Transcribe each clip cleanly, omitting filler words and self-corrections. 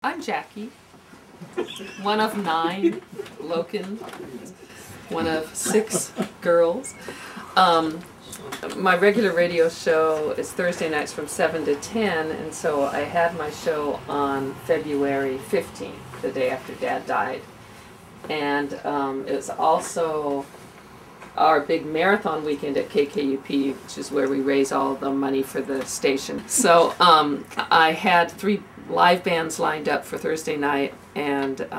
I'm Jackie, one of 9, Loken, one of 6 girls. My regular radio show is Thursday nights from 7 to 10, and so I had my show on February 15th, the day after Dad died. And it's also our big marathon weekend at KKUP, which is where we raise all the money for the station. So I had 3 live bands lined up for Thursday night, and it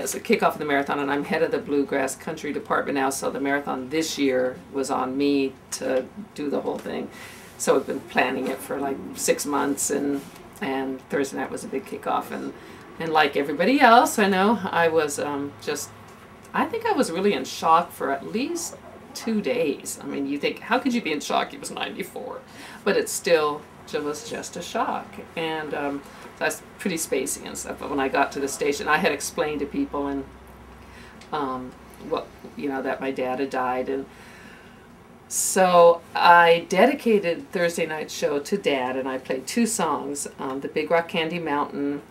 was a kickoff of the marathon, and I'm head of the Bluegrass Country Department now, so the marathon this year was on me to do the whole thing. So I've been planning it for like 6 months, and Thursday night was a big kickoff, and like everybody else, I know, I was I think I was really in shock for at least 2 days. I mean, you think, how could you be in shock? He was 94. But it still was just a shock. And that's pretty spacey and stuff. But when I got to the station, I had explained to people and that my dad had died. And so I dedicated Thursday night's show to Dad, and I played 2 songs, the Big Rock Candy Mountain,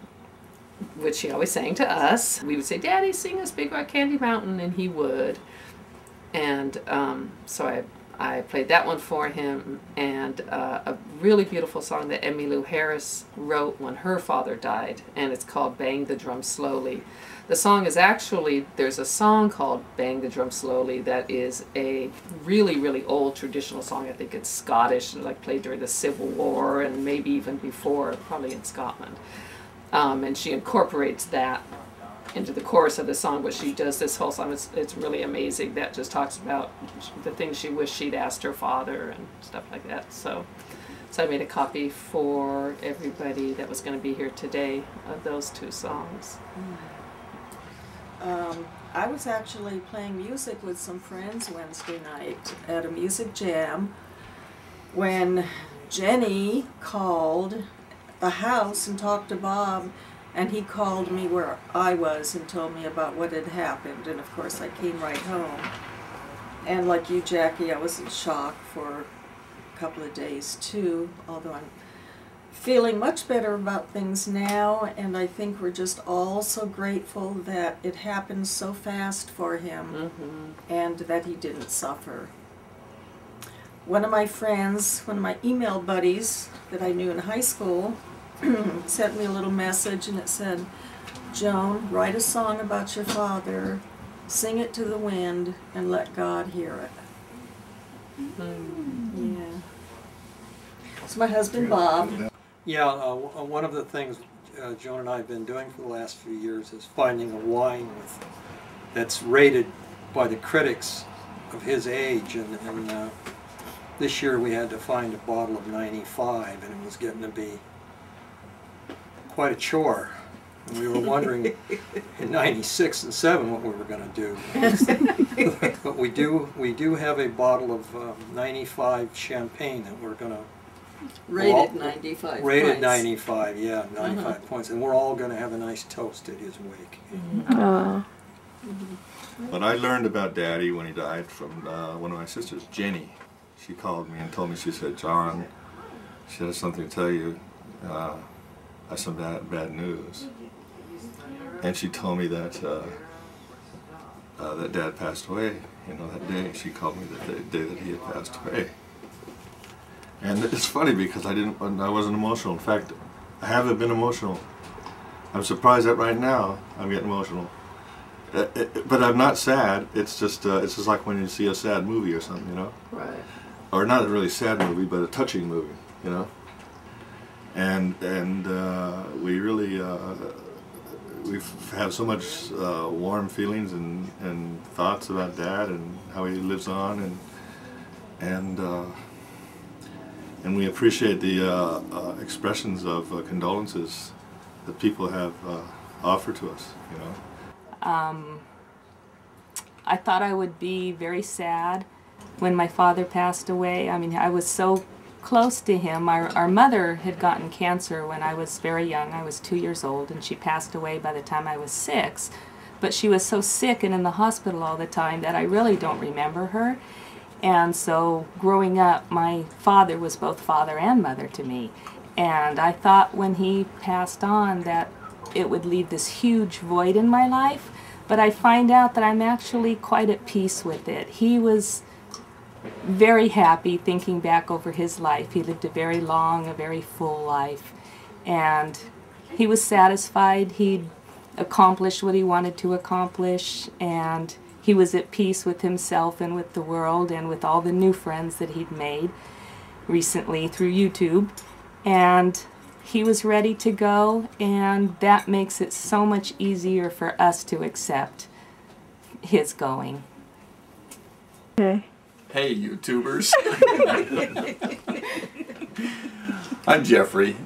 which he always sang to us. We would say, "Daddy, sing us Big Rock Candy Mountain," and he would. And so I played that one for him, and a really beautiful song that Emmylou Harris wrote when her father died, and it's called "Bang the Drum Slowly." The song is actually, there's a song called "Bang the Drum Slowly" that is a really, really old traditional song. I think it's Scottish, like played during the Civil War and maybe even before, probably in Scotland. And she incorporates that into the chorus of the song, but she does this whole song. It's really amazing. That just talks about the things she wished she'd asked her father and stuff like that. So I made a copy for everybody that was going to be here today of those 2 songs. I was actually playing music with some friends Wednesday night at a music jam when Jenny called the house and talked to Bob, and he called me where I was and told me about what had happened, and of course I came right home. And like you, Jackie, I was in shock for a couple of days too, although I'm feeling much better about things now, and I think we're just all so grateful that it happened so fast for him, and that he didn't suffer. One of my friends, one of my email buddies that I knew in high school, sent me a little message, and it said, "Joan, write a song about your father, sing it to the wind, and let God hear it." Yeah. It's my husband, Bob. Yeah, one of the things Joan and I have been doing for the last few years is finding a wine that's rated by the critics of his age, and this year we had to find a bottle of 95, and it was getting to be quite a chore. And we were wondering in 96 and 7 what we were going to do. But we do have a bottle of 95 champagne that we're going to Rated 95 rated points. 95, yeah, 95 points, and we're all going to have a nice toast at his wake. But I learned about Daddy when he died from one of my sisters, Jenny. She called me and told me, she said, "John, she has something to tell you. I have some bad news." And she told me that that Dad passed away. You know, that day she called me the day that he had passed away. And it's funny because I wasn't emotional. In fact, I haven't been emotional. I'm surprised that right now I'm getting emotional. But I'm not sad. It's just like when you see a sad movie or something, you know. Right. Or not a really sad movie, but a touching movie, you know. And we really we have so much warm feelings and thoughts about Dad and how he lives on, and we appreciate the expressions of condolences that people have offered to us, you know. I thought I would be very sad when my father passed away. I mean, I was so close to him. Our mother had gotten cancer when I was very young. I was 2 years old, and she passed away by the time I was 6. But she was so sick and in the hospital all the time that I really don't remember her. And so growing up, my father was both father and mother to me. And I thought when he passed on that it would leave this huge void in my life. But I find out that I'm actually quite at peace with it. He was very happy thinking back over his life. He lived a very long, a very full life. And he was satisfied. He'd accomplished what he wanted to accomplish. And he was at peace with himself and with the world and with all the new friends that he'd made recently through YouTube. And he was ready to go, and that makes it so much easier for us to accept his going. Okay. Hey, YouTubers. I'm Jeffrey,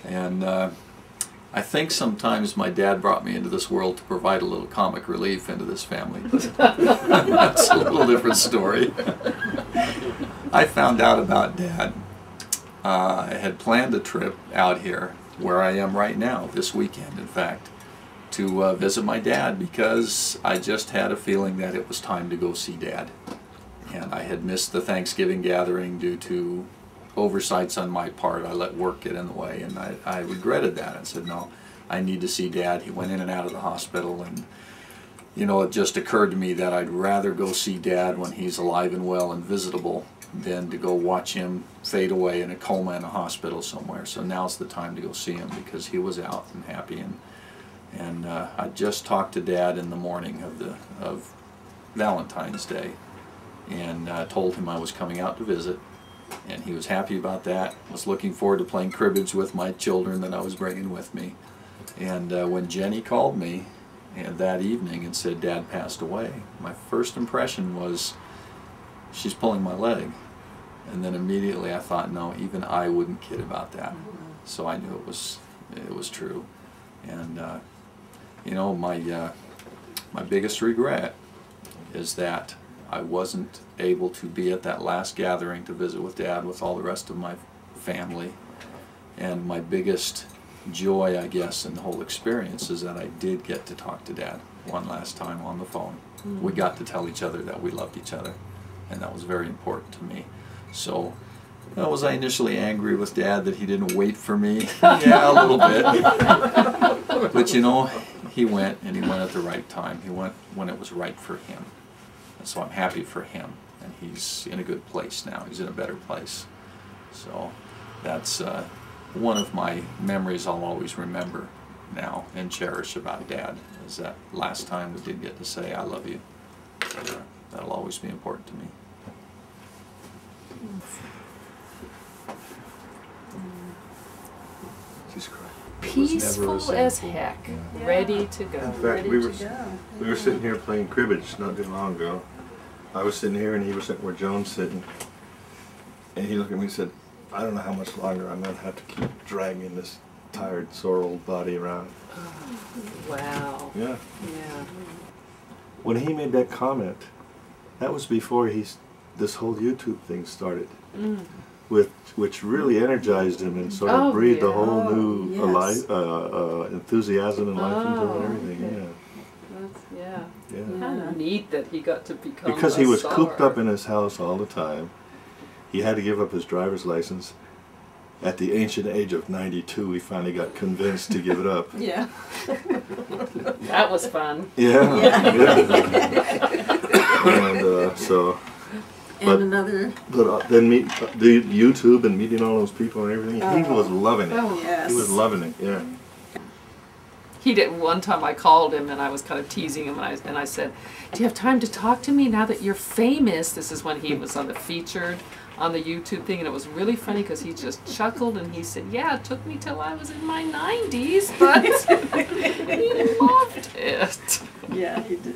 and I think sometimes my dad brought me into this world to provide a little comic relief into this family, but that's a little different story. I found out about Dad. I had planned a trip out here, where I am right now, this weekend in fact, to visit my dad, because I just had a feeling that it was time to go see Dad. And I had missed the Thanksgiving gathering due to oversights on my part. I let work get in the way, and I regretted that. I said, no, I need to see Dad. He went in and out of the hospital, and you know, it just occurred to me that I'd rather go see Dad when he's alive and well and visitable than to go watch him fade away in a coma in a hospital somewhere. So now's the time to go see him, because he was out and happy. And I just talked to Dad in the morning of Valentine's Day, and told him I was coming out to visit, and he was happy about that. Was looking forward to playing cribbage with my children that I was bringing with me. And when Jenny called me that evening and said Dad passed away, my first impression was, she's pulling my leg. And then immediately I thought, no, even I wouldn't kid about that. So I knew it was true. And you know, my biggest regret is that I wasn't able to be at that last gathering to visit with Dad with all the rest of my family. And my biggest joy, I guess, in the whole experience is that I did get to talk to Dad one last time on the phone. We got to tell each other that we loved each other, and that was very important to me. So, was I initially angry with Dad that he didn't wait for me? Yeah, a little bit. But you know, he went, and he went at the right time. He went when it was right for him. And so I'm happy for him, and he's in a good place now. He's in a better place. So that's one of my memories I'll always remember now and cherish about Dad, is that last time we did get to say I love you. So, that'll always be important to me. She's crying. Peaceful as heck, ready to go. In fact, Ready we to go. were sitting here playing cribbage not too long ago. I was sitting here and he was sitting where Joan's sitting. And he looked at me and said, I don't know how much longer I'm going to have to keep dragging this tired, sore old body around. Wow. Yeah. Yeah. When he made that comment, that was before this whole YouTube thing started. Which really energized him and sort of breathed a whole new yes. enthusiasm and life into it and everything. Yeah. Yeah. Kind of neat that he got to become Because a he was star. cooped up in his house all the time. He had to give up his driver's license. At the ancient age of 92, he finally got convinced to give it up. Yeah. That was fun. Yeah. And so. But then the YouTube and meeting all those people and everything, he was loving it. Oh, yes. He was loving it. Yeah. He did. One time I called him and I was kind of teasing him, and I said, do you have time to talk to me now that you're famous? This is when he was on the featured on the YouTube thing, and it was really funny because he just chuckled and he said, yeah, it took me till I was in my 90s, but he loved it. Yeah, he did.